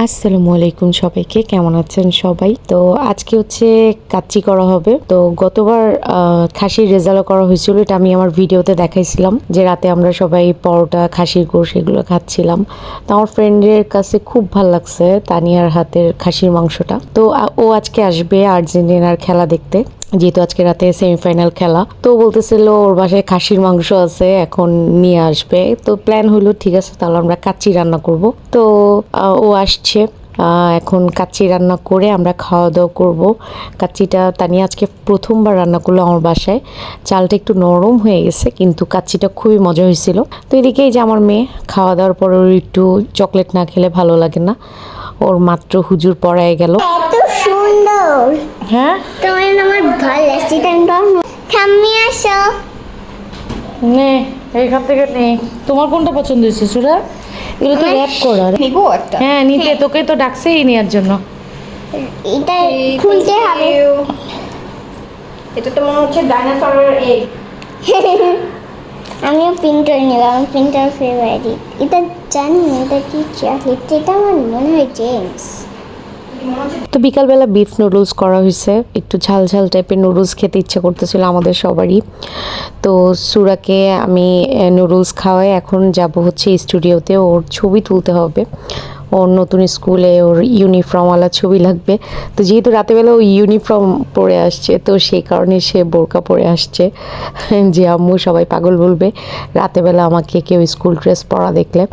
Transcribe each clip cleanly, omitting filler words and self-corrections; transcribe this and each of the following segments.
আসসালামু আলাইকুম সবাইকে, কেমন আছেন সবাই? তো আজকে হচ্ছে কাচ্চি করা হবে। তো গতবার খাসির রেজালা করা হয়েছিল, এটা আমি আমার ভিডিওতে দেখাইছিলাম যে রাতে আমরা সবাই পরোটা, খাসির গোশ এগুলো খাচ্ছিলাম। তো আমার ফ্রেন্ডের কাছে খুব ভাল লাগছে তানিয়ার হাতের খাসির মাংসটা। তো ও আজকে আসবে আর্জেন্টিনার খেলা দেখতে, যেহেতু আজকে রাতে সেমিফাইনাল খেলা। তো বলতেছিল ওর বাসায় খাসির মাংস আছে, এখন নিয়ে আসবে। তো প্ল্যান হলো ঠিক আছে, তাহলে আমরা কাচ্চি রান্না করব। তো ও আসছে, এখন কাচ্চি রান্না করে আমরা খাওয়া দাওয়া করবো। কাচ্চিটা তানিয়া আজকে প্রথমবার রান্না করলো আমার বাসায়। চালটা একটু নরম হয়ে গেছে, কিন্তু কাচ্চিটা খুবই মজা হয়েছিল। তো এদিকে এই যে আমার মেয়ে খাওয়া দাওয়ার পর ওর একটু চকলেট না খেলে ভালো লাগে না। ওর মাত্র হুজুর পড়ায় গেল। এত সুন্দর। হ্যাঁ, তোমার আমার ভালো লাগছে। থাম্মি আসো। নে এইখান থেকে নে। তোমার কোনটা পছন্দ হয়েছে সুরা? এগুলো তো র্যাপ করার। নিবো একটা। হ্যাঁ নিতে, তোকে তো ডাকছেই নেওয়ার জন্য। এটা খুলতে হবে। এটা তো মনে হচ্ছে ডাইনোসরের এগ। আমিও প্রিন্টার নিলাম, প্রিন্টার ফেভারিট। এটা জানি না এটা কি চকলেট, এটা আমার মনে হয় জেমস। তো বিকালবেলা বিফ নুডলস করা হয়েছে, একটু ঝাল ঝাল টাইপের নুডলস খেতে ইচ্ছা করতেছিল আমাদের সবারই। তো সুরাকে আমি নুডলস খাওয়াই, এখন যাব হচ্ছে স্টুডিওতে, ওর ছবি তুলতে হবে। ওর নতুন স্কুলে ওর ইউনিফর্মওয়ালা ছবি লাগবে। তো যেহেতু রাতেবেলা ও ইউনিফর্ম পরে আসছে, তো সেই কারণে সে বোরকা পরে আসছে, যে আম্মু সবাই পাগল বলবে রাতেবেলা আমাকে কেউ স্কুল ড্রেস পরা দেখলে।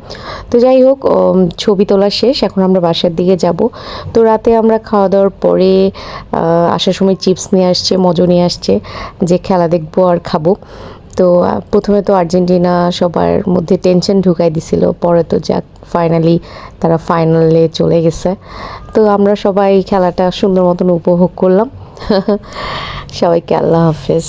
তো যাই হোক, ছবি তোলা শেষ, এখন আমরা বাসার দিকে যাব। তো রাতে আমরা খাওয়া দাওয়ার পরে আসার সময় চিপস নিয়ে আসছে, মজো নিয়ে আসছে, যে খেলা দেখবো আর খাবো। তো প্রথমে তো আর্জেন্টিনা সবার মধ্যে টেনশন ঢুকাই দিছিল, পরে তো যাক ফাইনালি তারা ফাইনালে চলে গেছে। তো আমরা সবাই খেলাটা সুন্দর মতন উপভোগ করলাম। সবাইকে আল্লাহ হাফেজ।